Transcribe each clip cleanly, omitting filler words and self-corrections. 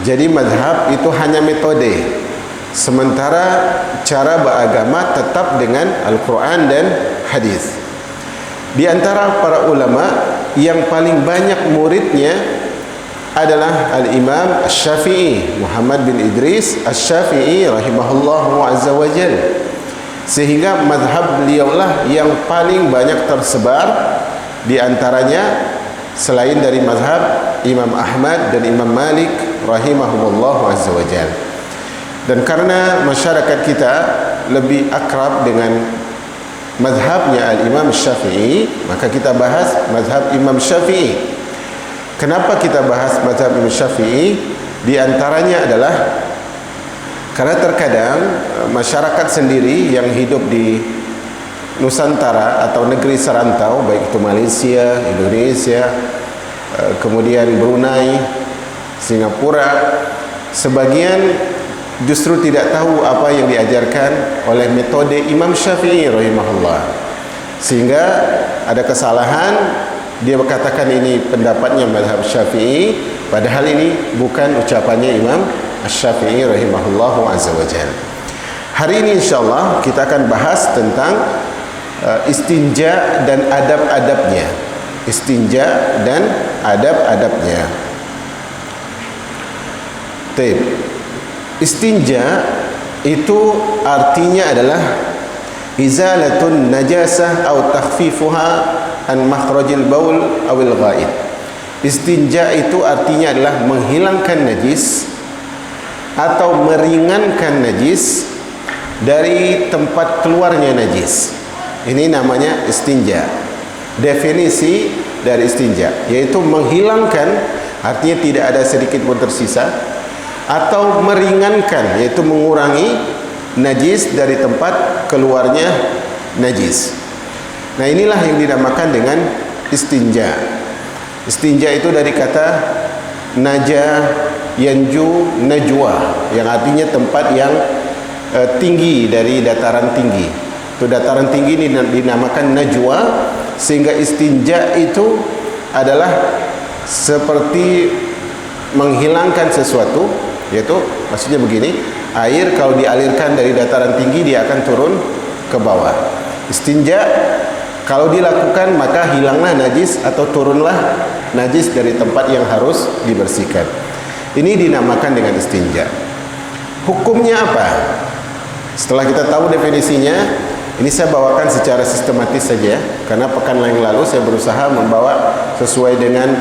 Jadi mazhab itu hanya metode, sementara cara beragama tetap dengan Al-Quran dan hadis. Di antara para ulama yang paling banyak muridnya adalah Al-Imam Asy-Syafi'i, Muhammad bin Idris Asy-Syafi'i rahimahullahu azza wa jalla. Sehingga mazhab beliaulah yang paling banyak tersebar, di antaranya selain dari mazhab Imam Ahmad dan Imam Malik rahimahumullah azza wa jalla. Dan karena masyarakat kita lebih akrab dengan mazhabnya Al-Imam Syafi'i, maka kita bahas mazhab Imam Syafi'i. Kenapa kita bahas mazhab Imam Syafi'i? Di antaranya adalah karena terkadang masyarakat sendiri yang hidup di Nusantara atau negeri serantau, baik itu Malaysia, Indonesia, kemudian Brunei, Singapura, sebagian justru tidak tahu apa yang diajarkan oleh metode Imam Syafi'i rahimahullah, sehingga ada kesalahan. Dia berkatakan ini pendapatnya mazhab Syafi'i, padahal ini bukan ucapannya Imam Asy-Syafi'i rahimahullahu azza wa jalla. Hari ini insyaallah kita akan bahas tentang istinja dan adab-adabnya. Istinja dan adab-adabnya. Baik. Istinja itu artinya adalah izalatun najasah atau takhfifuha an makhrajil baul awil ghaid. Istinja itu artinya adalah menghilangkan najis atau meringankan najis dari tempat keluarnya najis. Ini namanya istinja. Definisi dari istinja yaitu menghilangkan, artinya tidak ada sedikit pun tersisa, atau meringankan, yaitu mengurangi najis dari tempat keluarnya najis. Nah, inilah yang dinamakan dengan istinja. Istinja itu dari kata naja yanju najwa, yang artinya tempat yang tinggi dari dataran tinggi. Itu dataran tinggi ini dinamakan najwa, sehingga istinja itu adalah seperti menghilangkan sesuatu, yaitu maksudnya begini, air kalau dialirkan dari dataran tinggi dia akan turun ke bawah. Istinja kalau dilakukan maka hilanglah najis atau turunlah najis dari tempat yang harus dibersihkan. Ini dinamakan dengan istinja. Hukumnya apa? Setelah kita tahu definisinya, ini saya bawakan secara sistematis saja, karena pekan yang lalu saya berusaha membawa sesuai dengan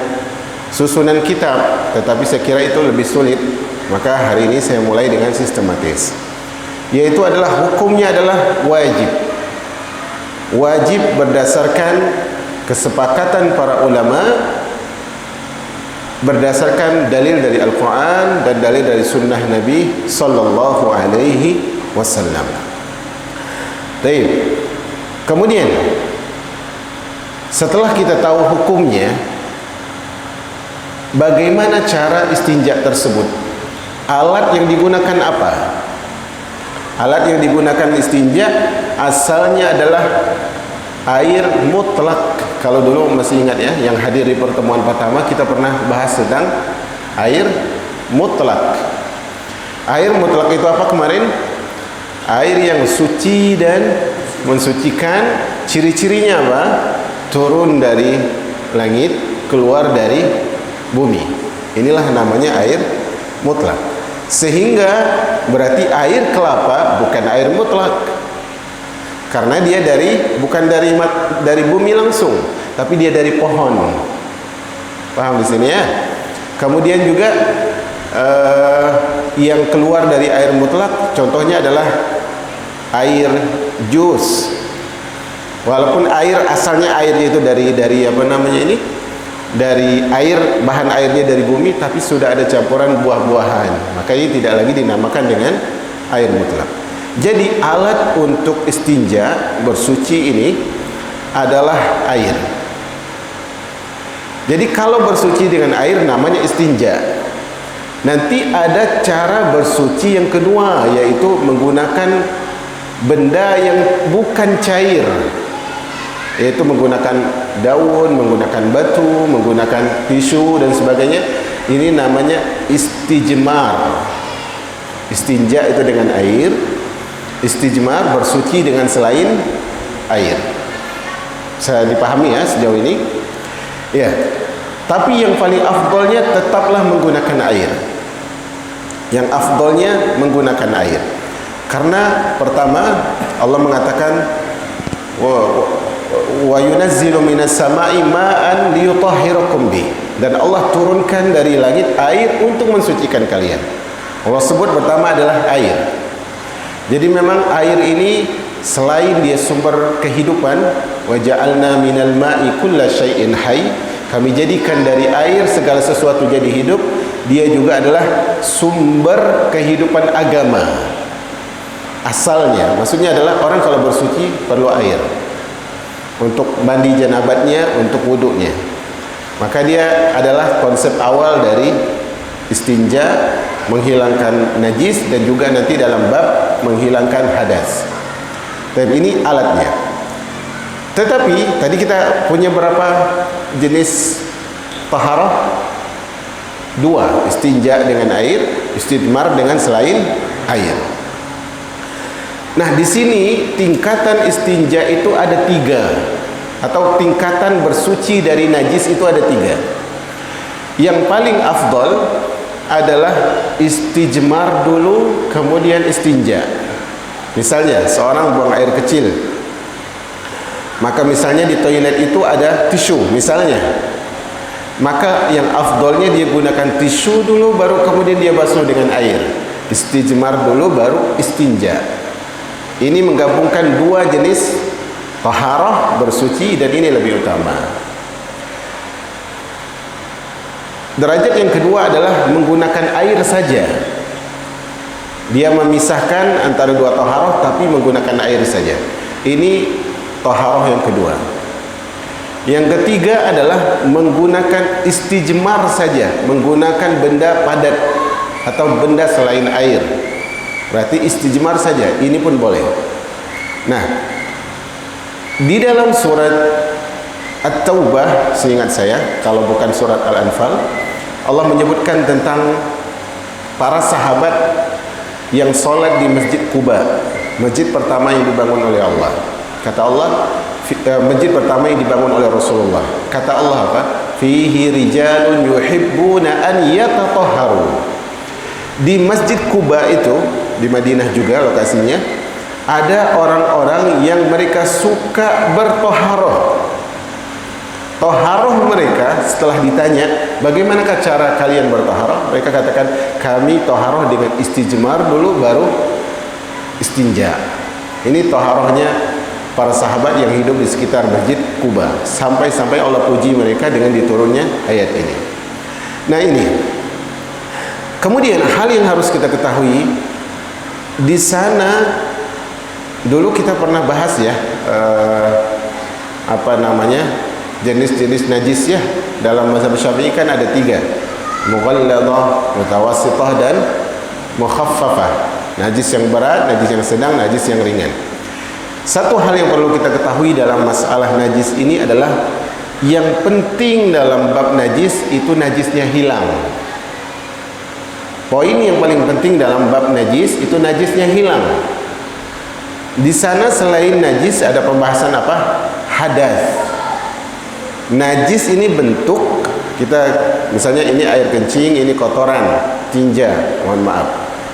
susunan kitab, tetapi saya kira itu lebih sulit. Maka hari ini saya mulai dengan sistematis, yaitu adalah hukumnya adalah wajib. Wajib berdasarkan kesepakatan para ulama, berdasarkan dalil dari Al-Quran dan dalil dari sunnah Nabi Sallallahu Alaihi Wasallam. Baik. Kemudian setelah kita tahu hukumnya, bagaimana cara istinja tersebut? Alat yang digunakan apa? Alat yang digunakan istinja asalnya adalah air mutlak. Kalau dulu masih ingat ya, yang hadir di pertemuan pertama kita pernah bahas tentang air mutlak. Air mutlak itu apa kemarin? Air yang suci dan mensucikan. Ciri-cirinya apa? Turun dari langit, keluar dari bumi. Inilah namanya air mutlak. Sehingga berarti air kelapa bukan air mutlak, karena dia bukan dari bumi langsung, tapi dia dari pohon. Paham di sini ya? Kemudian juga yang keluar dari air mutlak contohnya adalah air jus. Walaupun asalnya airnya itu dari apa namanya ini? Dari air, bahan airnya dari bumi, tapi sudah ada campuran buah-buahan, maka ini tidak lagi dinamakan dengan air mutlak. Jadi alat untuk istinja, bersuci ini adalah air. Jadi kalau bersuci dengan air namanya istinja. Nanti ada cara bersuci yang kedua, yaitu menggunakan benda yang bukan cair, yaitu menggunakan daun, menggunakan batu, menggunakan tisu dan sebagainya. Ini namanya istijmar. Istinja itu dengan air, istijmar bersuci dengan selain air. Saya dipahami ya sejauh ini? Ya. Tapi yang paling afdolnya tetaplah menggunakan air. Yang afdolnya menggunakan air. Karena pertama Allah mengatakan wa yunazzilu minas sama'i ma'an liyutahhirakum bi, dan Allah turunkan dari langit air untuk mensucikan kalian. Allah sebut pertama adalah air. Jadi memang air ini selain dia sumber kehidupan, wa ja'alna minal ma'i kulla syai'in hayy, kami jadikan dari air segala sesuatu jadi hidup. Dia juga adalah sumber kehidupan agama. Asalnya, maksudnya adalah orang kalau bersuci perlu air untuk mandi janabatnya, untuk wuduknya. Maka dia adalah konsep awal dari istinja, menghilangkan najis, dan juga nanti dalam bab menghilangkan hadas. Tapi ini alatnya. Tetapi tadi kita punya berapa jenis taharah? Dua, istinja dengan air, istijmar dengan selain air. Nah, di sini tingkatan istinja itu ada tiga, atau tingkatan bersuci dari najis itu ada tiga. Yang paling afdal adalah istijmar dulu, kemudian istinja. Misalnya seorang buang air kecil, maka misalnya di toilet itu ada tisu misalnya, maka yang afdolnya dia gunakan tisu dulu, baru kemudian dia basuh dengan air. Istijmar dulu, baru istinja. Ini menggabungkan dua jenis taharah bersuci, dan ini lebih utama. Derajat yang kedua adalah menggunakan air saja. Dia memisahkan antara dua taharah tapi menggunakan air saja. Ini taharah yang kedua. Yang ketiga adalah menggunakan istijmar saja, menggunakan benda padat atau benda selain air. Berarti istijmar saja, ini pun boleh. Nah, di dalam surat At-Taubah, seingat saya, kalau bukan surat Al-Anfal, Allah menyebutkan tentang para sahabat yang sholat di Masjid Quba, masjid pertama yang dibangun oleh Allah. Kata Allah, masjid pertama yang dibangun oleh Rasulullah. Kata Allah apa? Fihi rijalun yuhibbuna an yatatahharu. Di Masjid Quba itu, di Madinah juga lokasinya, ada orang-orang yang mereka suka bertoharoh. Toharoh mereka, setelah ditanya bagaimanakah cara kalian bertoharoh, mereka katakan kami toharoh dengan istijmar dulu, baru istinja. Ini toharohnya para sahabat yang hidup di sekitar Masjid Quba, sampai-sampai Allah puji mereka dengan diturunnya ayat ini. Nah, ini kemudian hal yang harus kita ketahui di sana. Dulu kita pernah bahas ya, jenis-jenis najis ya. Dalam mazhab Syafi'i kan ada tiga: mughalladah, mutawassithah, dan mukhaffafah. Najis yang berat, najis yang sedang, najis yang ringan. Satu hal yang perlu kita ketahui dalam masalah najis ini adalah yang penting dalam bab najis itu najisnya hilang. Poin yang paling penting dalam bab najis itu najisnya hilang. Di sana selain najis ada pembahasan apa? Hadas. Najis ini bentuk, kita misalnya ini air kencing, ini kotoran, tinja, mohon maaf.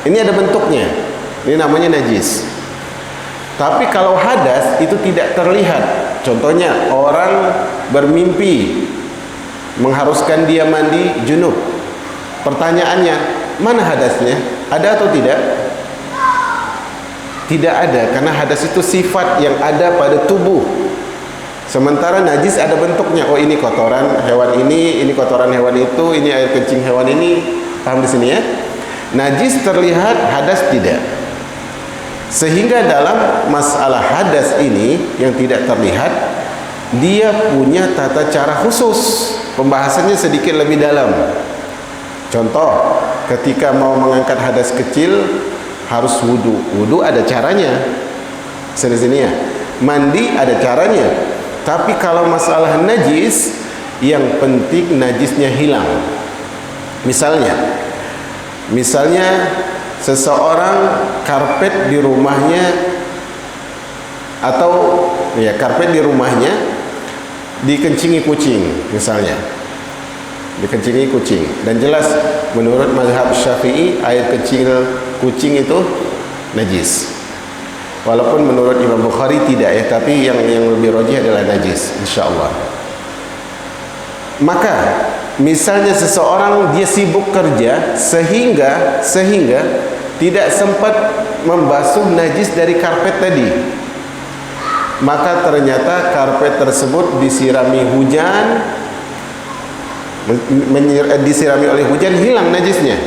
Ini ada bentuknya. Ini namanya najis. Tapi kalau hadas itu tidak terlihat. Contohnya orang bermimpi mengharuskan dia mandi junub. Pertanyaannya, mana hadasnya? Ada atau tidak? Tidak ada, karena hadas itu sifat yang ada pada tubuh. Sementara najis ada bentuknya. Oh, ini kotoran hewan ini kotoran hewan itu, ini air kencing hewan ini. Paham di sini ya? Najis terlihat, hadas tidak. Sehingga dalam masalah hadas ini yang tidak terlihat, dia punya tata cara khusus. Pembahasannya sedikit lebih dalam. Contoh, ketika mau mengangkat hadas kecil harus wudu. Wudu ada caranya. Sini ya. Mandi ada caranya. Tapi kalau masalah najis, yang penting najisnya hilang. Misalnya, Misalnya seseorang karpet di rumahnya, atau ya karpet di rumahnya dikencingi kucing misalnya, dikencingi kucing, dan jelas menurut mazhab Syafi'i air kencing kucing itu najis. Walaupun menurut Imam Bukhari tidak ya, tapi yang lebih rajih adalah najis insyaallah. Maka misalnya seseorang dia sibuk kerja sehingga tidak sempat membasuh najis dari karpet tadi, maka ternyata karpet tersebut disirami hujan, disirami oleh hujan, hilang najisnya.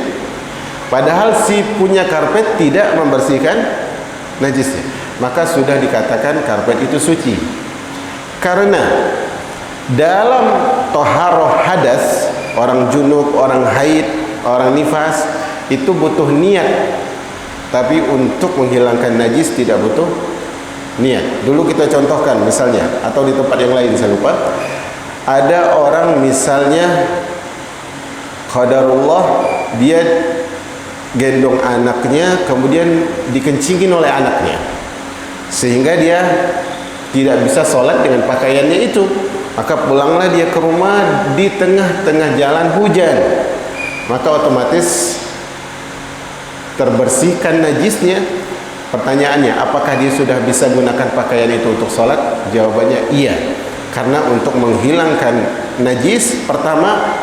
Padahal si punya karpet tidak membersihkan najisnya, maka sudah dikatakan karpet itu suci. Karena dalam toharoh hadas, orang junub, orang haid, orang nifas itu butuh niat, tapi untuk menghilangkan najis tidak butuh niat. Dulu kita contohkan misalnya, atau di tempat yang lain saya lupa, ada orang misalnya qadarullah dia gendong anaknya, kemudian dikencingin oleh anaknya, sehingga dia tidak bisa sholat dengan pakaiannya itu. Maka pulanglah dia ke rumah di tengah-tengah jalan hujan, maka otomatis terbersihkan najisnya. Pertanyaannya, apakah dia sudah bisa gunakan pakaian itu untuk sholat? Jawabannya iya, karena untuk menghilangkan najis, pertama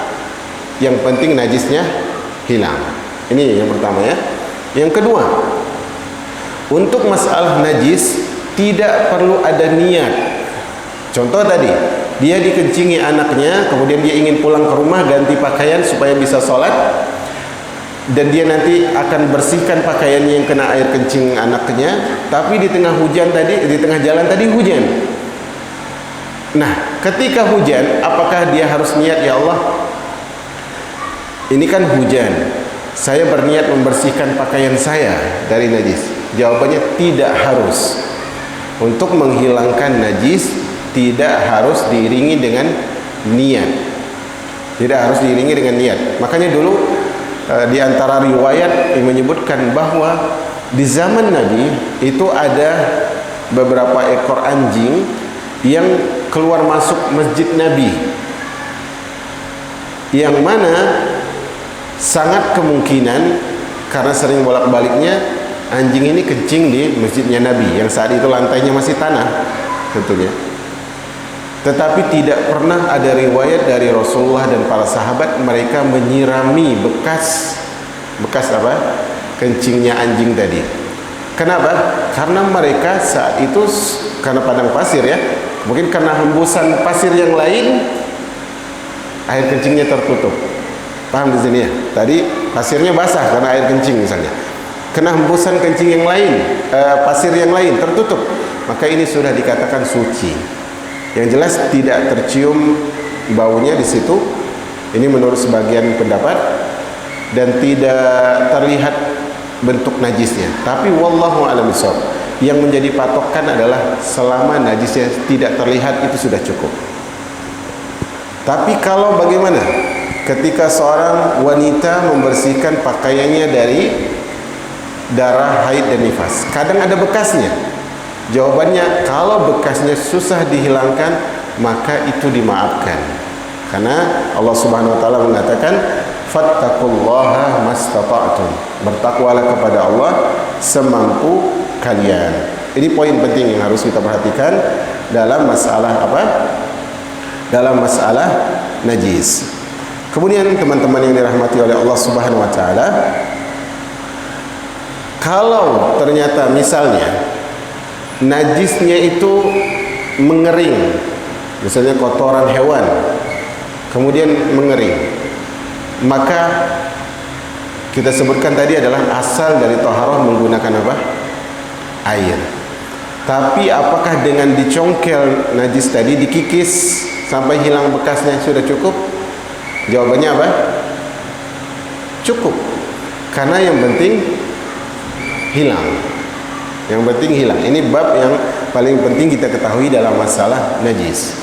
yang penting najisnya hilang. Ini yang pertama ya. Yang kedua, untuk masalah najis tidak perlu ada niat. Contoh tadi, dia dikencingi anaknya, kemudian dia ingin pulang ke rumah ganti pakaian supaya bisa sholat, dan dia nanti akan bersihkan pakaiannya yang kena air kencing anaknya, tapi di tengah hujan tadi, di tengah jalan tadi hujan. Nah, ketika hujan, apakah dia harus niat, ya Allah, ini kan hujan, saya berniat membersihkan pakaian saya dari najis? Jawabannya tidak harus. Untuk menghilangkan najis tidak harus diiringi dengan niat. Tidak harus diiringi dengan niat. Makanya dulu di antara riwayat yang menyebutkan bahwa di zaman Nabi itu ada beberapa ekor anjing yang keluar masuk masjid Nabi, yang mana sangat kemungkinan karena sering bolak-baliknya anjing ini kencing di masjidnya Nabi yang saat itu lantainya masih tanah tentunya. Tetapi tidak pernah ada riwayat dari Rasulullah dan para sahabat mereka menyirami bekas apa? Kencingnya anjing tadi. Kenapa? Karena mereka saat itu karena padang pasir ya, mungkin karena hembusan pasir yang lain air kencingnya tertutup. Paham di sini ya? Tadi pasirnya basah karena air kencing misalnya. Kena hembusan kencing yang lain, pasir yang lain tertutup, maka ini sudah dikatakan suci. Yang jelas tidak tercium baunya di situ. Ini menurut sebagian pendapat, dan tidak terlihat bentuk najisnya. Tapi wallahu a'lam bishawab. Yang menjadi patokan adalah selama najisnya tidak terlihat itu sudah cukup. Tapi kalau bagaimana ketika seorang wanita membersihkan pakaiannya dari darah haid dan nifas? Kadang ada bekasnya. Jawabannya, kalau bekasnya susah dihilangkan, maka itu dimaafkan. Karena Allah Subhanahu wa taala mengatakan, fattaqullaha mastata'tum. Bertakwalah kepada Allah semampu kalian. Ini poin penting yang harus kita perhatikan dalam masalah apa? Dalam masalah najis. Kemudian teman-teman yang dirahmati oleh Allah Subhanahu wa taala, kalau ternyata misalnya najisnya itu mengering, misalnya kotoran hewan kemudian mengering, maka kita sebutkan tadi adalah asal dari taharah menggunakan apa? Air. Tapi apakah dengan dicongkel najis tadi, dikikis sampai hilang bekasnya sudah cukup? Jawabannya apa? Cukup. Karena yang penting hilang. Yang penting hilang. Ini bab yang paling penting kita ketahui dalam masalah najis.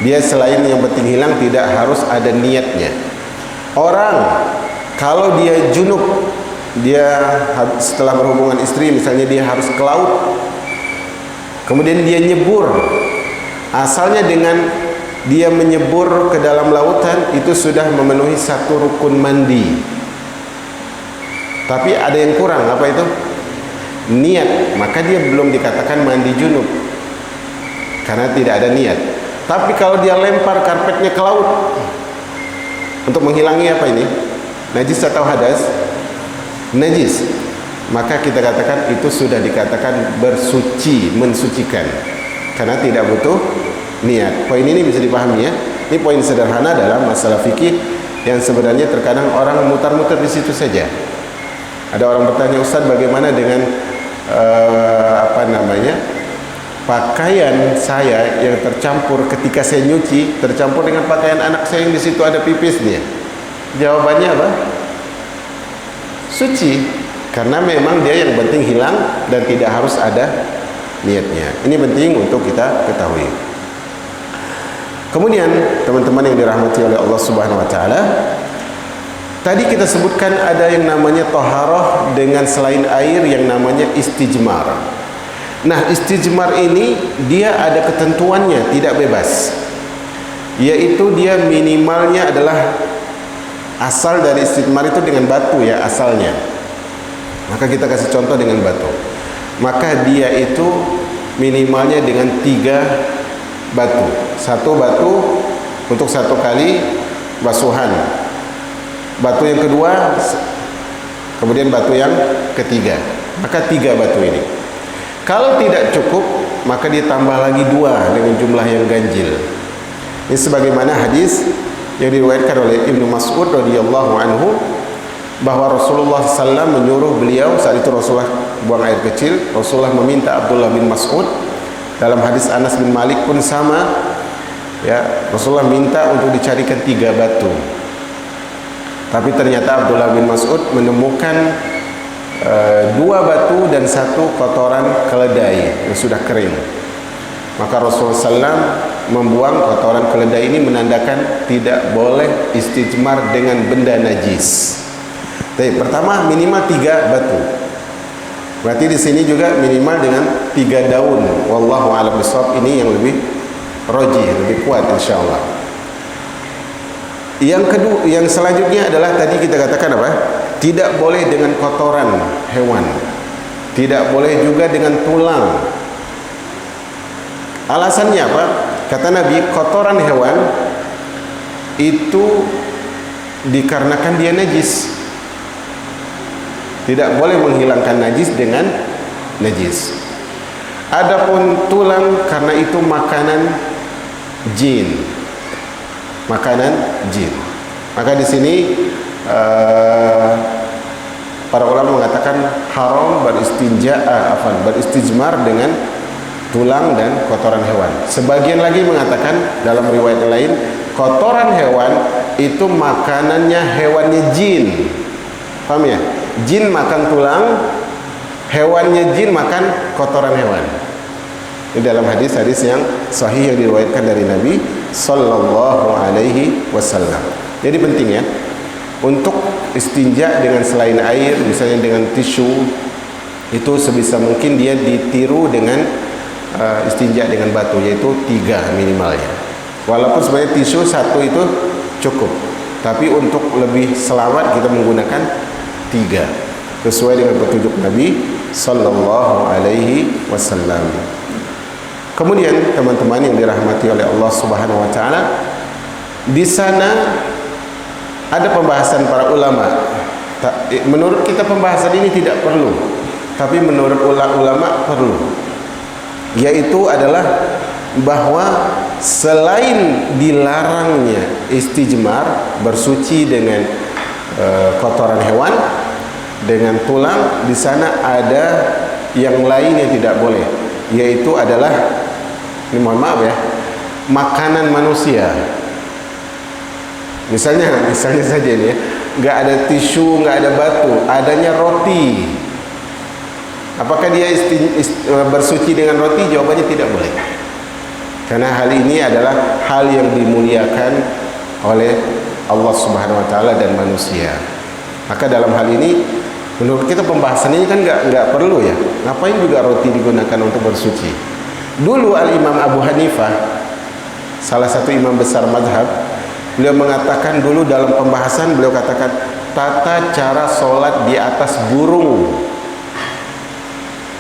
Dia selain yang penting hilang, tidak harus ada niatnya. Orang Kalau dia junub, dia setelah berhubungan istri misalnya dia harus ke laut, kemudian dia nyebur, asalnya dengan dia menyebur ke dalam lautan itu sudah memenuhi satu rukun mandi, tapi ada yang kurang. Apa itu? Niat. Maka dia belum dikatakan mandi junub karena tidak ada niat. Tapi kalau dia lempar karpetnya ke laut untuk menghilangi apa ini? Najis atau hadas? Najis. Maka kita katakan itu sudah dikatakan bersuci, mensucikan, karena tidak butuh niat. Poin ini bisa dipahami ya. Ini poin sederhana dalam masalah fikih yang sebenarnya terkadang orang mutar-mutar di situ saja. Ada orang bertanya, Ustaz, bagaimana dengan pakaian saya yang tercampur ketika saya nyuci, tercampur dengan pakaian anak saya yang di situ ada pipisnya? Jawabannya apa? Suci, karena memang dia yang penting hilang dan tidak harus ada niatnya. Ini penting untuk kita ketahui. Kemudian teman-teman yang dirahmati oleh Allah Subhanahu wa taala, tadi kita sebutkan ada yang namanya taharah dengan selain air yang namanya istijmar. Nah, istijmar ini dia ada ketentuannya, tidak bebas. Yaitu dia minimalnya adalah, asal dari istijmar itu dengan batu ya asalnya. Maka kita kasih contoh dengan batu. Maka dia itu minimalnya dengan 3 batu. 1 batu untuk 1 kali basuhan. Batu yang kedua, kemudian batu yang ketiga. Maka 3 batu ini. Kalau tidak cukup, maka dia tambah lagi 2 dengan jumlah yang ganjil. Ini sebagaimana hadis yang diriwayatkan oleh Ibnu Mas'ud radhiyallahu anhu, bahwa Rasulullah SAW menyuruh beliau, saat itu Rasulullah buang air kecil, Rasulullah meminta Abdullah bin Mas'ud. Dalam hadis Anas bin Malik pun sama ya, Rasulullah minta untuk dicarikan 3 batu. Tapi ternyata Abdullah bin Mas'ud menemukan 2 batu dan 1 kotoran keledai yang sudah kering. Maka Rasulullah SAW membuang kotoran keledai ini, menandakan tidak boleh istijmar dengan benda najis. Jadi pertama minimal 3 batu. Berarti di sini juga minimal dengan 3 daun. Wallahu a'lam bishawab, ini yang lebih roji, lebih kuat insyaallah. Yang kedua, yang selanjutnya adalah tadi kita katakan apa? Tidak boleh dengan kotoran hewan. Tidak boleh juga dengan tulang. Alasannya apa? Kata Nabi, kotoran hewan itu dikarenakan dia najis. Tidak boleh menghilangkan najis dengan najis. Adapun tulang, karena itu makanan jin. Makanan jin. Maka di sini para ulama mengatakan haram beristijmar dengan tulang dan kotoran hewan. Sebagian lagi mengatakan dalam riwayat lain, kotoran hewan itu makanannya hewannya jin. Paham ya? Jin makan tulang, hewannya jin makan kotoran hewan. Ini dalam hadis-hadis yang sahih yang diriwayatkan dari Nabi sallallahu alaihi wasallam. Jadi penting ya, untuk istinja dengan selain air, misalnya dengan tisu, itu sebisa mungkin dia ditiru dengan istinja dengan batu, yaitu 3 minimalnya. Walaupun sebenarnya tisu 1 itu cukup, tapi untuk lebih selamat kita menggunakan 3, sesuai dengan petunjuk Nabi sallallahu alaihi wasallam. Kemudian teman-teman yang dirahmati oleh Allah Subhanahu wa taala, di sana ada pembahasan para ulama. Menurut kita pembahasan ini tidak perlu, tapi menurut ulama perlu. Yaitu adalah bahwa selain dilarangnya istijmar, bersuci dengan kotoran hewan, dengan tulang, di sana ada yang lain yang tidak boleh, yaitu adalah, ini mohon maaf ya, makanan manusia. Misalnya saja ini ya, nggak ada tisu, nggak ada batu, adanya roti. Apakah dia bersuci dengan roti? Jawabannya tidak boleh. Karena hal ini adalah hal yang dimuliakan oleh Allah Subhanahu wa taala dan manusia. Maka dalam hal ini menurut kita pembahasan ini kan nggak perlu ya. Ngapain juga roti digunakan untuk bersuci? Dulu Al-Imam Abu Hanifah, salah satu imam besar mazhab, beliau mengatakan dulu dalam pembahasan, beliau katakan tata cara sholat di atas burung.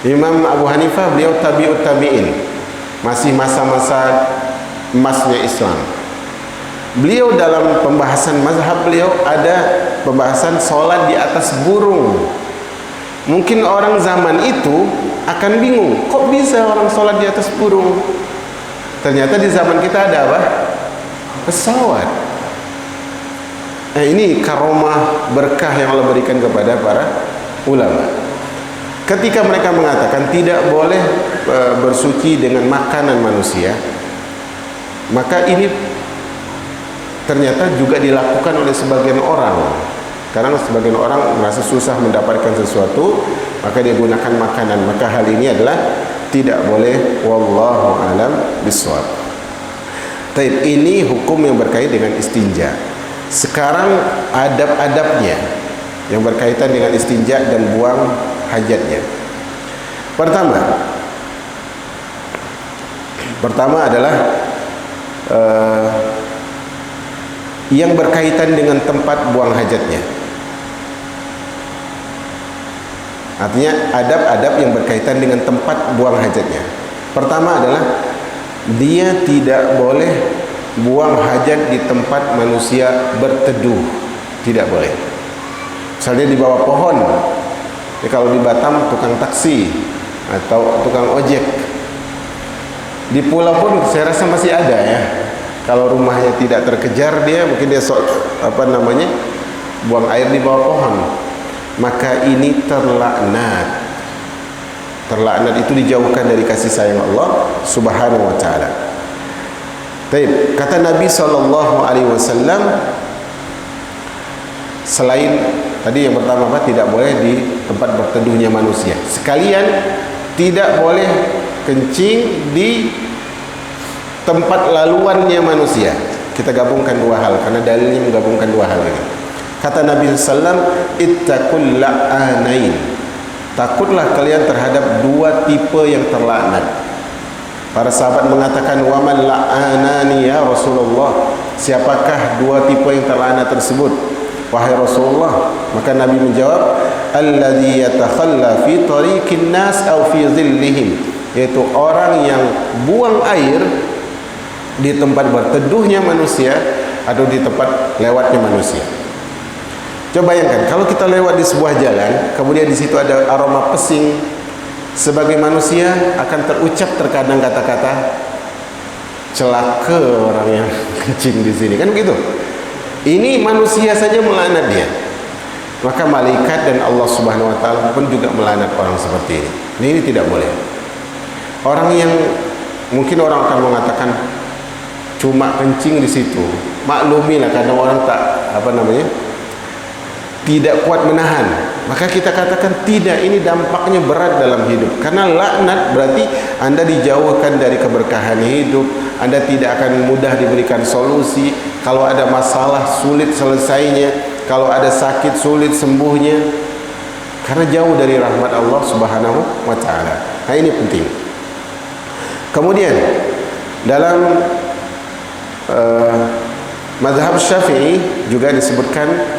Imam Abu Hanifah beliau tabi'ut tabi'in, masih masa-masa emasnya Islam. Beliau dalam pembahasan mazhab beliau ada pembahasan sholat di atas burung. Mungkin orang zaman itu akan bingung, kok bisa orang sholat di atas burung? Ternyata di zaman kita ada apa? Pesawat. Ini karomah berkah yang Allah berikan kepada para ulama. Ketika mereka mengatakan tidak boleh bersuci dengan makanan manusia, maka ini ternyata juga dilakukan oleh sebagian orang. Karena sebagian orang merasa susah mendapatkan sesuatu, maka dia gunakan makanan. Maka hal ini adalah tidak boleh. Wallahu alam bishawab. Taib, ini hukum yang berkait dengan istinja. Sekarang adab-adabnya yang berkaitan dengan istinja dan buang hajatnya. Pertama adalah yang berkaitan dengan tempat buang hajatnya. Artinya adab-adab yang berkaitan dengan tempat buang hajatnya. Pertama adalah dia tidak boleh buang hajat di tempat manusia berteduh. Tidak boleh. Misalnya di bawah pohon. Ya, kalau di Batam tukang taksi atau tukang ojek. Di pulau pun saya rasa masih ada ya. Kalau rumahnya tidak terkejar, dia mungkin dia buang air di bawah pohon. Maka ini terlaknat. Terlaknat itu dijauhkan dari kasih sayang Allah Subhanahu wa taala. Baik, kata Nabi SAW, selain tadi yang pertama tidak boleh di tempat berteduhnya manusia. Sekalian tidak boleh kencing di tempat laluannya manusia. Kita gabungkan dua hal karena dalilnya menggabungkan dua hal ini. Kata Nabi SAW, ittaqul la'anain. Takutlah kalian terhadap dua tipe yang terlaknat. Para sahabat mengatakan, wa man la'anani ya Rasulullah. Siapakah dua tipe yang terlaknat tersebut, wahai Rasulullah? Maka Nabi menjawab, alladzi yatakhalla fi tariqin nas aw fi dhillihim, yaitu orang yang buang air di tempat berteduhnya manusia atau di tempat lewatnya manusia. Coba bayangkan kalau kita lewat di sebuah jalan, kemudian di situ ada aroma pesing, sebagai manusia akan terucap terkadang kata-kata celaka orang yang kencing di sini, kan begitu? Ini manusia saja melaknat dia. Maka malaikat dan Allah Subhanahu wa taala pun juga melaknat orang seperti ini. Ini tidak boleh. Orang yang mungkin orang akan mengatakan cuma kencing di situ, maklumilah kadang orang tidak kuat menahan. Maka kita katakan tidak, ini dampaknya berat dalam hidup. Karena laknat berarti Anda dijauhkan dari keberkahan hidup, Anda tidak akan mudah diberikan solusi. Kalau ada masalah sulit selesainya, kalau ada sakit sulit sembuhnya, karena jauh dari rahmat Allah Subhanahu wa taala. Nah, ini penting. Kemudian dalam mazhab Syafi'i juga disebutkan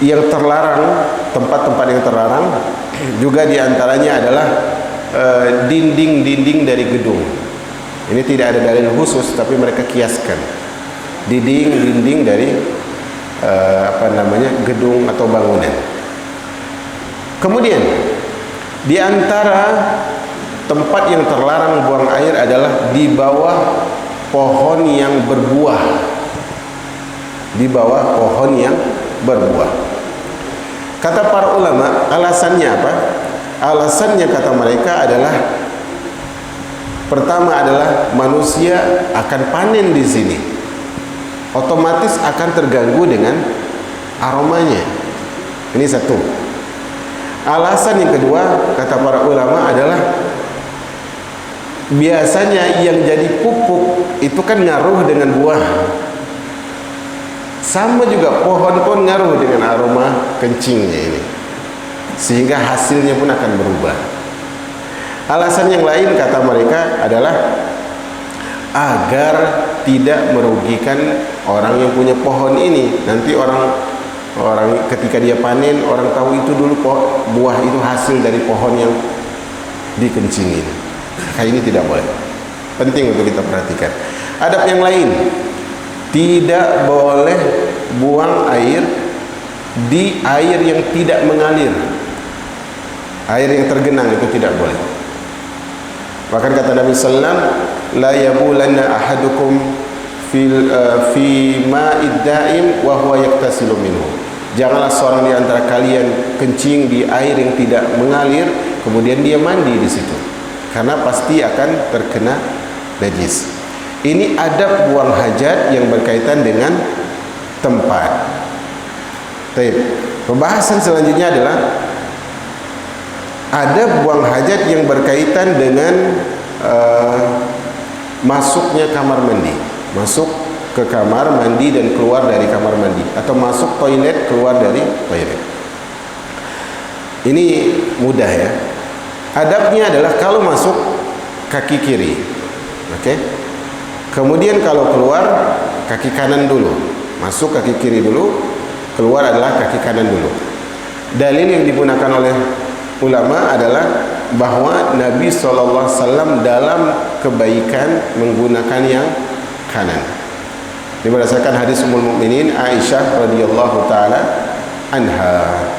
yang terlarang, tempat-tempat yang terlarang juga diantaranya adalah dinding-dinding dari gedung. Ini tidak ada dalil khusus, tapi mereka kiaskan dinding-dinding dari gedung atau bangunan. Kemudian di antara tempat yang terlarang buang air adalah di bawah pohon yang berbuah. Di bawah pohon yang berbuah. Kata para ulama, alasannya apa? Alasannya kata mereka adalah, pertama adalah manusia akan panen di sini, otomatis akan terganggu dengan aromanya. Ini satu. Alasan yang kedua kata para ulama adalah biasanya yang jadi pupuk itu kan ngaruh dengan buah. Sama juga pohon pun ngaruh dengan aroma kencingnya ini, sehingga hasilnya pun akan berubah. Alasan yang lain kata mereka adalah agar tidak merugikan orang yang punya pohon ini. Nanti orang ketika dia panen, orang tahu itu dulu buah itu hasil dari pohon yang dikencingin. Kayak ini tidak boleh. Penting untuk kita perhatikan. Adab yang lain, tidak boleh buang air di air yang tidak mengalir. Air yang tergenang itu tidak boleh. Bahkan kata Nabi sallallahu alaihi wasallam, la yabulanna ahadukum fi ma'id da'im wa huwa yaktasilu minhu. Janganlah seorang di antara kalian kencing di air yang tidak mengalir kemudian dia mandi di situ, karena pasti akan terkena najis. Ini adab buang hajat yang berkaitan dengan tempat. Baik. Pembahasan selanjutnya adalah adab buang hajat yang berkaitan dengan masuknya kamar mandi. Masuk ke kamar mandi dan keluar dari kamar mandi, atau masuk toilet keluar dari toilet. Ini mudah ya. Adabnya adalah kalau masuk kaki kiri, oke. Kemudian kalau keluar kaki kanan dulu. Masuk kaki kiri dulu, keluar adalah kaki kanan dulu. Dalil yang digunakan oleh ulama adalah bahwa Nabi SAW dalam kebaikan menggunakan yang kanan. Ini berdasarkan hadis Ummul Mukminin Aisyah radhiyallahu taala anha.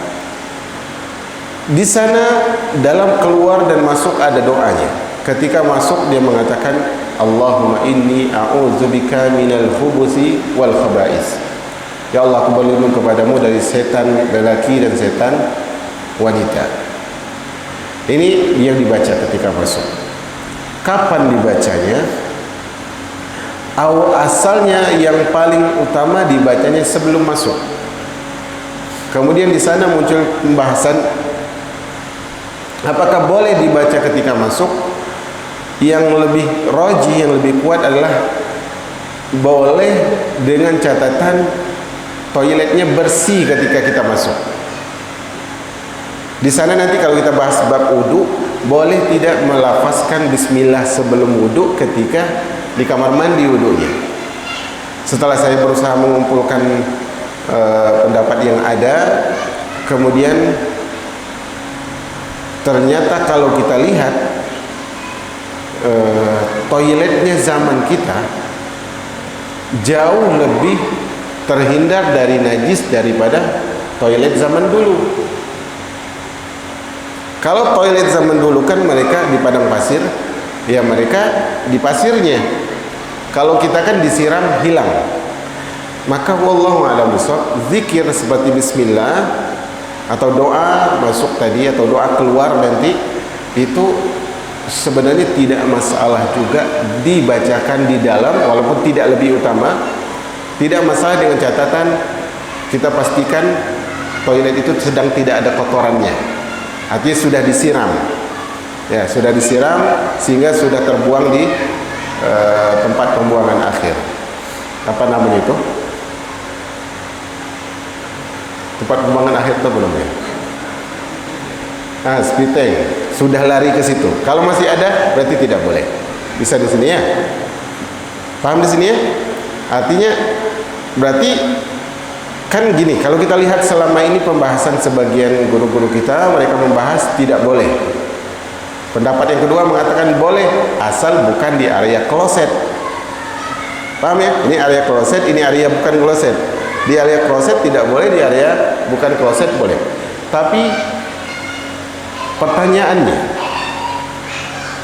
Di sana dalam keluar dan masuk ada doanya. Ketika masuk dia mengatakan, Allahumma inni a'udzubika minal khubuthi wal khaba'is. Ya Allah, aku berlindung kepadamu dari setan lelaki dan setan wanita. Ini yang dibaca ketika masuk. Kapan dibacanya? Asalnya yang paling utama dibacanya sebelum masuk. Kemudian di sana muncul pembahasan apakah boleh dibaca ketika masuk. Yang lebih roji, yang lebih kuat adalah boleh dengan catatan toiletnya bersih ketika kita masuk. Di sana nanti kalau kita bahas bab wudu, boleh tidak melafazkan bismillah sebelum wudu ketika di kamar mandi wudunya. Setelah saya berusaha mengumpulkan pendapat yang ada, kemudian ternyata kalau kita lihat toiletnya zaman kita jauh lebih terhindar dari najis daripada toilet zaman dulu. Kalau toilet zaman dulu kan mereka di padang pasir, ya mereka di pasirnya. Kalau kita kan disiram hilang. Maka wallahu a'lam bishawab, zikir seperti bismillah atau doa masuk tadi atau doa keluar nanti itu sebenarnya tidak masalah juga dibacakan di dalam, walaupun tidak lebih utama. Tidak masalah dengan catatan kita pastikan toilet itu sedang tidak ada kotorannya, artinya sudah disiram, ya sudah disiram sehingga sudah terbuang di tempat pembuangan akhir. Apa namanya itu? Tempat pembuangan akhir itu belum ya? Split tank, sudah lari ke situ. Kalau masih ada berarti tidak boleh. Bisa di sini ya? Paham di sini ya? Artinya berarti kan gini, kalau kita lihat selama ini pembahasan sebagian guru-guru kita, mereka membahas tidak boleh. Pendapat yang kedua mengatakan boleh asal bukan di area kloset. Paham ya? Ini area kloset, ini area bukan kloset. Di area kloset tidak boleh, di area bukan kloset boleh. Tapi pertanyaannya,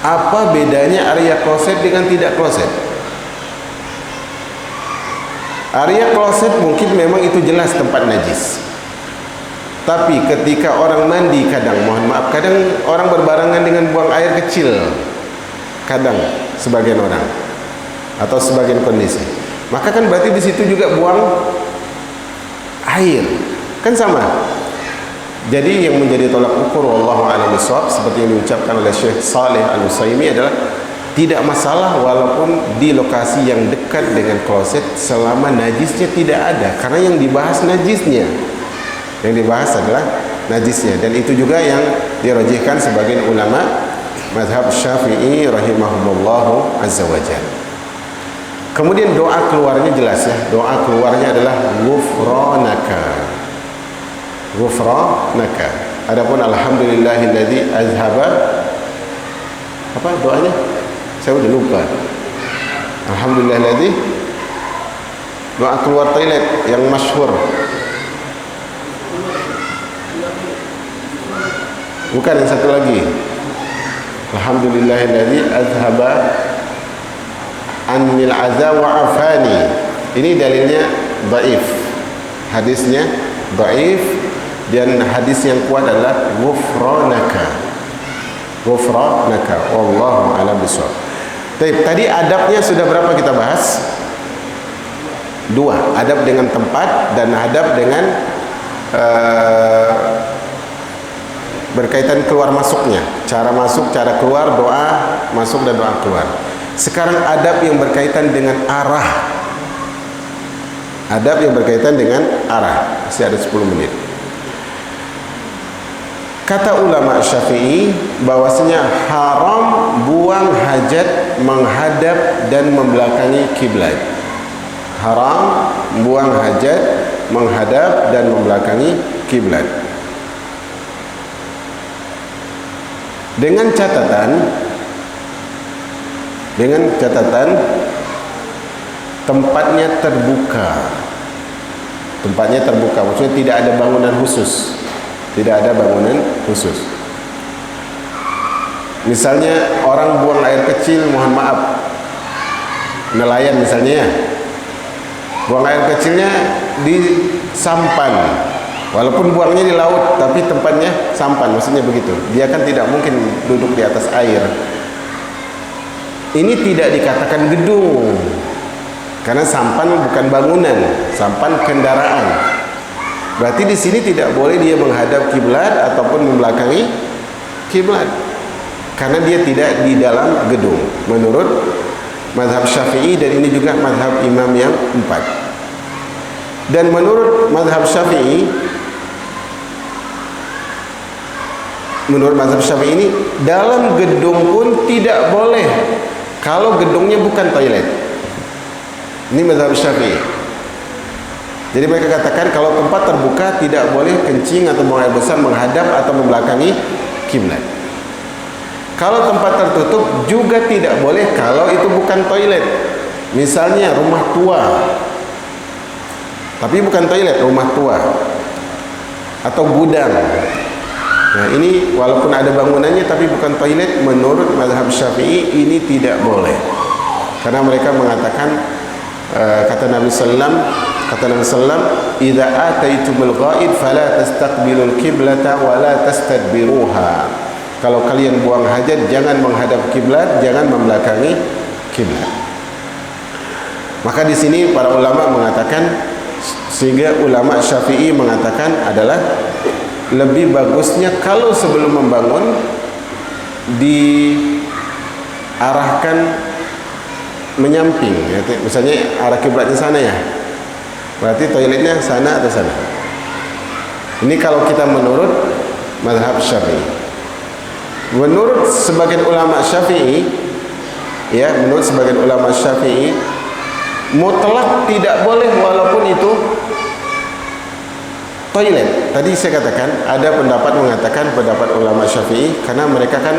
apa bedanya area kloset dengan tidak kloset? Area kloset mungkin memang itu jelas tempat najis. Tapi ketika orang mandi kadang, mohon maaf, kadang orang berbarengan dengan buang air kecil. Kadang sebagian orang atau sebagian kondisi. Maka kan berarti di situ juga buang air. Kan sama. Jadi yang menjadi tolak ukur wallahu a'lam bishawab seperti yang diucapkan oleh Syekh Saleh Al-Utsaimin adalah tidak masalah walaupun di lokasi yang dekat dengan kloset selama najisnya tidak ada, karena yang dibahas najisnya. Yang dibahas adalah najisnya, dan itu juga yang dirajihkan sebagian ulama mazhab Syafi'i rahimahumullahu azza wajalla. Kemudian doa keluarnya jelas ya. Doa keluarnya adalah ghufranaka. Ghufranaka. Adapun alhamdulillahilladzi azhaba, apa doanya? Saya udah lupa. Alhamdulillahilladzi, doa keluar toilet yang masyhur. Bukan, yang satu lagi. Alhamdulillahilladzi azhaba annil adza wa afani. Ini dalilnya dhaif. Hadisnya dhaif, dan hadis yang kuat adalah ghufranaka. Ghufranaka wallahu a'lam bishawab. Tadi adabnya sudah berapa kita bahas? 2, adab dengan tempat dan adab dengan berkaitan keluar masuknya, cara masuk, cara keluar, doa masuk dan doa keluar. Sekarang adab yang berkaitan dengan arah. Adab yang berkaitan dengan arah. Masih ada 10 menit. Kata ulama Syafi'i bahwasanya haram buang hajat menghadap dan membelakangi kiblat. Haram buang hajat menghadap dan membelakangi kiblat. Dengan catatan tempatnya terbuka. Tempatnya terbuka, maksudnya tidak ada bangunan khusus. Tidak ada bangunan khusus. Misalnya orang buang air kecil, mohon maaf, nelayan misalnya ya, buang air kecilnya di sampan, walaupun buangnya di laut, tapi tempatnya sampan, maksudnya begitu. Dia kan tidak mungkin duduk di atas air. Ini tidak dikatakan gedung, karena sampan bukan bangunan, sampan kendaraan. Berarti di sini tidak boleh dia menghadap kiblat ataupun membelakangi kiblat, karena dia tidak di dalam gedung. Menurut mazhab Syafi'i, dan ini juga mazhab imam yang 4. Dan menurut mazhab Syafi'i, ini dalam gedung pun tidak boleh kalau gedungnya bukan toilet. Ini mazhab Syafi'i. Jadi mereka katakan kalau tempat terbuka tidak boleh kencing atau buang air besar menghadap atau membelakangi kiblat. Kalau tempat tertutup juga tidak boleh kalau itu bukan toilet. Misalnya rumah tua, tapi bukan toilet, rumah tua, atau gudang. Nah, ini walaupun ada bangunannya tapi bukan toilet, menurut mazhab Syafi'i ini tidak boleh. Karena mereka mengatakan, kata Nabi sallallahu alaihi wasallam, "Idza ataitumul ghaid fala tastaqbilul qiblata wa la tastadbiruha." Kalau kalian buang hajat, jangan menghadap kiblat, jangan membelakangi kiblat. Maka di sini para ulama mengatakan, sehingga ulama Syafi'i mengatakan adalah lebih bagusnya kalau sebelum membangun diarahkan menyamping, ya, misalnya arah kiblatnya sana ya, berarti toiletnya sana atau sana. Ini kalau kita menurut mazhab Syafi'i. Menurut sebagian ulama Syafi'i, ya, menurut sebagian ulama Syafi'i, mutlak tidak boleh walaupun itu toilet. Tadi saya katakan ada pendapat mengatakan pendapat ulama Syafi'i, karena mereka kan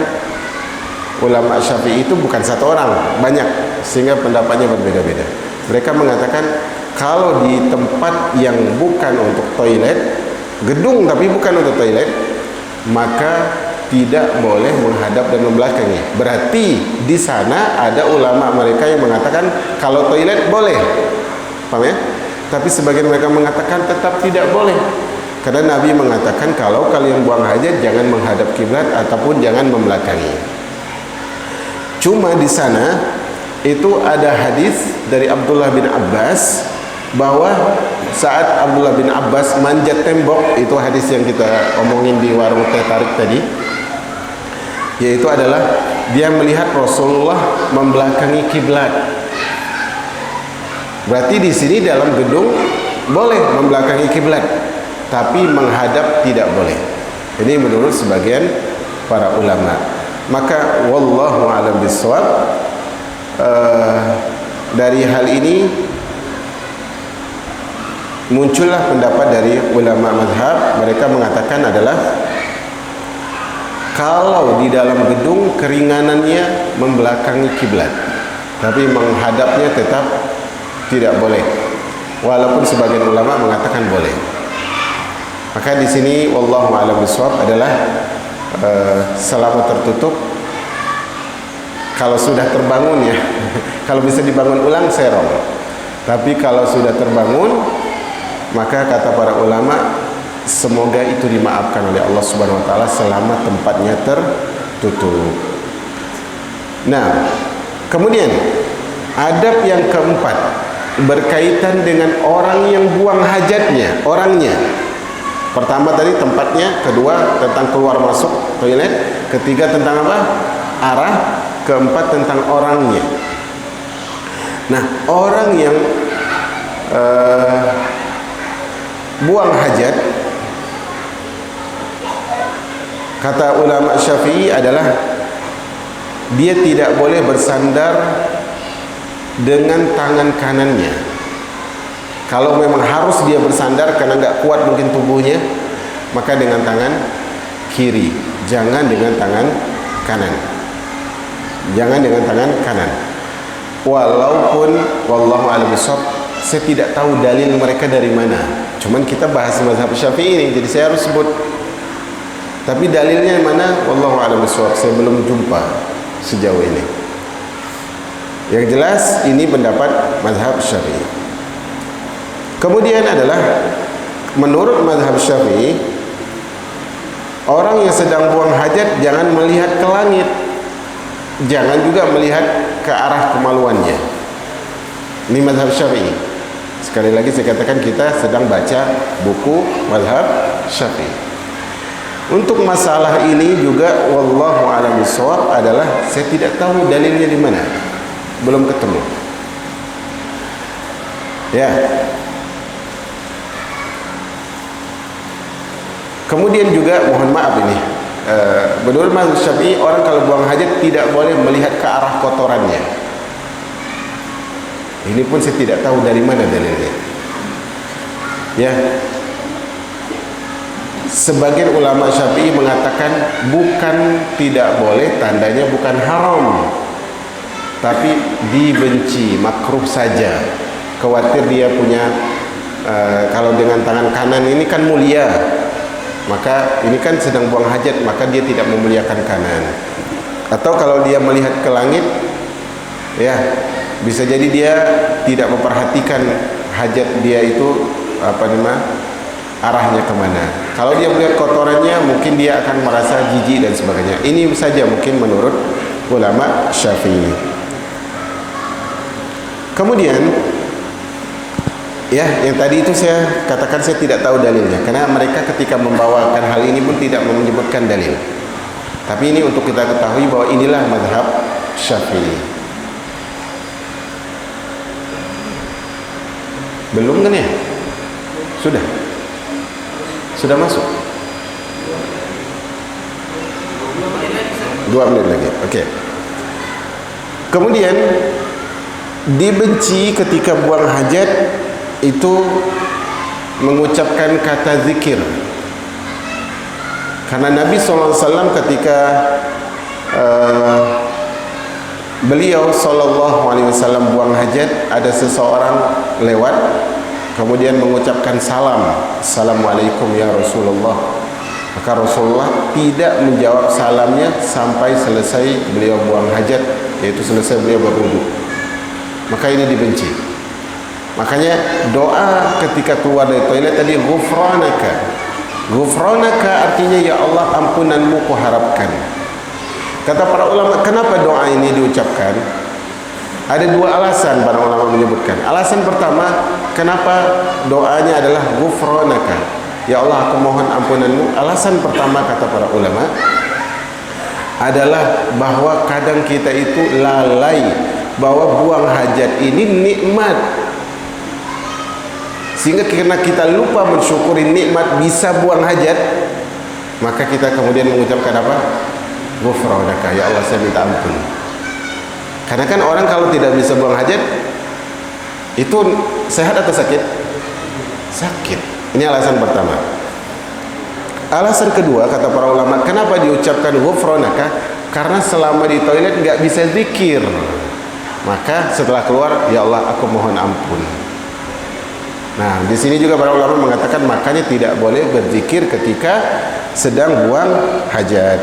ulama Syafi'i itu bukan satu orang, banyak, sehingga pendapatnya berbeda-beda. Mereka mengatakan kalau di tempat yang bukan untuk toilet, gedung tapi bukan untuk toilet, maka tidak boleh menghadap dan membelakangi. Berarti di sana ada ulama mereka yang mengatakan kalau toilet boleh, paham ya? Tapi sebagian mereka mengatakan tetap tidak boleh, karena Nabi mengatakan kalau kalian buang hajat jangan menghadap kiblat ataupun jangan membelakangi. Cuma di sana itu ada hadis dari Abdullah bin Abbas bahwa saat Abdullah bin Abbas manjat tembok, itu hadis yang kita omongin di warung teh tarik tadi, yaitu adalah dia melihat Rasulullah membelakangi kiblat. Berarti di sini dalam gedung boleh membelakangi kiblat, tapi menghadap tidak boleh. Ini menurut sebagian para ulama. Maka wallahu a'lam bishawab, dari hal ini muncullah pendapat dari ulama mazhab. Mereka mengatakan adalah kalau di dalam gedung keringanannya membelakangi kiblat, tapi menghadapnya tetap tidak boleh. Walaupun sebagian ulama mengatakan boleh. Maka di sini wallahu a'lam bishawab adalah selama tertutup, kalau sudah terbangun ya, kalau bisa dibangun ulang serong. Tapi kalau sudah terbangun, maka kata para ulama, semoga itu dimaafkan oleh Allah Subhanahu wa taala selama tempatnya tertutup. Nah, kemudian adab yang keempat berkaitan dengan orang yang buang hajatnya, orangnya. Pertama tadi tempatnya, kedua tentang keluar masuk toilet, ketiga tentang apa? Arah, keempat tentang orangnya. Nah, orang yang buang hajat, kata ulama Syafi'i adalah dia tidak boleh bersandar dengan tangan kanannya. Kalau memang harus dia bersandar karena nggak kuat mungkin tubuhnya, maka dengan tangan kiri, jangan dengan tangan kanan. Jangan dengan tangan kanan. Walaupun wallahu a'lam bishawab, saya tidak tahu dalil mereka dari mana. Cuman kita bahas mazhab Syafi'i ini, jadi saya harus sebut. Tapi dalilnya mana? Wallahu a'lam bishawab, saya belum jumpa sejauh ini. Yang jelas ini pendapat mazhab Syafi'i. Kemudian adalah menurut mazhab Syafi'i, orang yang sedang buang hajat jangan melihat ke langit, jangan juga melihat ke arah kemaluannya. Ini mazhab Syafi'i. Sekali lagi saya katakan kita sedang baca buku mazhab Syafi'i. Untuk masalah ini juga wallahu a'lam bishawab adalah saya tidak tahu dalilnya di mana. Belum ketemu. Ya. Kemudian juga mohon maaf ini, menurut mazhab Syafi'i orang kalau buang hajat tidak boleh melihat ke arah kotorannya. Ini pun saya tidak tahu dari mana dalilnya. Ya. Sebagian ulama Syafi'i mengatakan bukan tidak boleh, tandanya bukan haram, tapi dibenci, makruh saja. Khawatir dia punya kalau dengan tangan kanan ini kan mulia, maka ini kan sedang buang hajat, maka dia tidak memuliakan kanan. Atau kalau dia melihat ke langit, ya bisa jadi dia tidak memperhatikan hajat dia itu arahnya kemana. Kalau dia melihat kotorannya, mungkin dia akan merasa jijik dan sebagainya. Ini saja mungkin menurut ulama Syafi'i. Kemudian ya, yang tadi itu saya katakan saya tidak tahu dalilnya, karena mereka ketika membawakan hal ini pun tidak menyebutkan dalil. Tapi ini untuk kita ketahui bahwa inilah mazhab Syafi'i. Belum kan ya? Sudah masuk 2 menit lagi. Oke. Kemudian dibenci ketika buang hajat itu mengucapkan kata zikir. Karena Nabi SAW ketika beliau SAW buang hajat, ada seseorang lewat kemudian mengucapkan salam, Assalamualaikum ya Rasulullah. Maka Rasulullah tidak menjawab salamnya sampai selesai beliau buang hajat, yaitu selesai beliau berwudu. Maka ini dibenci. Makanya doa ketika keluar dari toilet tadi ghufranaka. Ghufranaka artinya ya Allah, ampunanmu kuharapkan. Kata para ulama, kenapa doa ini diucapkan? Ada 2 alasan para ulama menyebutkan. Alasan pertama, kenapa doanya adalah ghufranaka, ya Allah aku mohon ampunanmu. Alasan pertama kata para ulama, adalah bahwa kadang kita itu lalai bahwa buang hajat ini nikmat, sehingga karena kita lupa mensyukuri nikmat bisa buang hajat, maka kita kemudian mengucapkan apa? Ghufranaka, ya Allah saya minta ampun. Karena kan orang kalau tidak bisa buang hajat itu sehat atau sakit? Sakit. Ini alasan pertama. Alasan kedua, kata para ulama, kenapa diucapkan ghufranaka? Karena selama di toilet nggak bisa zikir, maka setelah keluar, ya Allah aku mohon ampun. Nah, di sini juga para ulama mengatakan makanya tidak boleh berzikir ketika sedang buang hajat.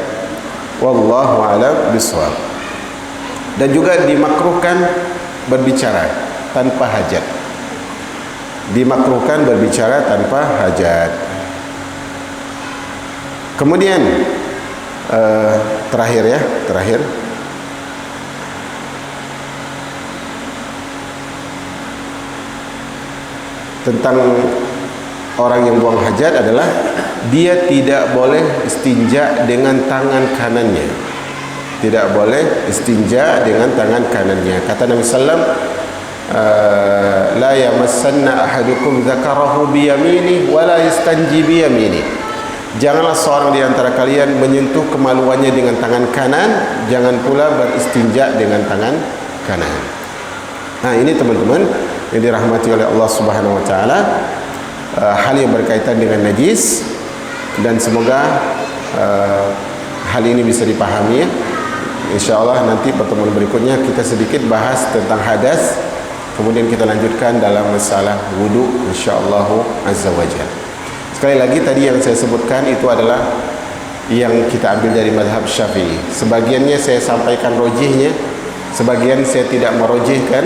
Wallahu a'lam bishawab. Dan juga dimakruhkan berbicara tanpa hajat. Dimakruhkan berbicara tanpa hajat. Kemudian terakhir tentang orang yang buang hajat adalah dia tidak boleh istinja dengan tangan kanannya. Tidak boleh istinja dengan tangan kanannya. Kata Nabi sallam, la yamassanna ahadukum dzakarahu biyamini wa la yastanji biyamini. Janganlah seorang di antara kalian menyentuh kemaluannya dengan tangan kanan, jangan pula beristinja dengan tangan kanan. Nah, ini teman-teman yang dirahmati oleh Allah Subhanahu wa taala, hal yang berkaitan dengan najis, dan semoga hal ini bisa dipahami. Insyaallah nanti pertemuan berikutnya kita sedikit bahas tentang hadas, kemudian kita lanjutkan dalam masalah wudu insyaallah azza wajalla. Sekali lagi tadi yang saya sebutkan itu adalah yang kita ambil dari mazhab Syafi'i. Sebagiannya saya sampaikan rojihnya, sebagian saya tidak merojihkan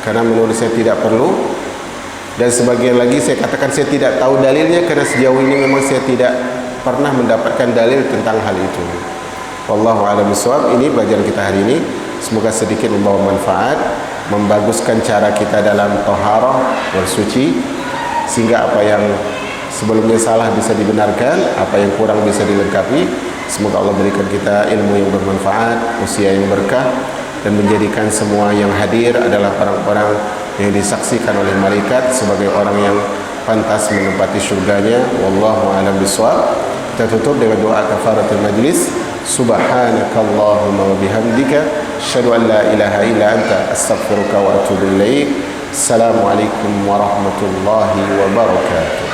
karena menurut saya tidak perlu, dan sebagian lagi saya katakan saya tidak tahu dalilnya karena sejauh ini memang saya tidak pernah mendapatkan dalil tentang hal itu. Wallahu a'lam bishawab. Ini pelajaran kita hari ini, semoga sedikit membawa manfaat, membaguskan cara kita dalam taharah bersuci, sehingga apa yang sebelumnya salah bisa dibenarkan, apa yang kurang bisa dilengkapi. Semoga Allah berikan kita ilmu yang bermanfaat, usia yang berkah, dan menjadikan semua yang hadir adalah orang-orang yang disaksikan oleh malaikat sebagai orang yang pantas menempati syurganya. Wallahu a'lam bishawab. Kita tutup dengan doa kafaratul majlis. Subhanakallahumma wa bihamdika asyhadu an la ilaha illa anta astaghfiruka wa atubu ilaik. Assalamualaikum warahmatullahi wabarakatuh.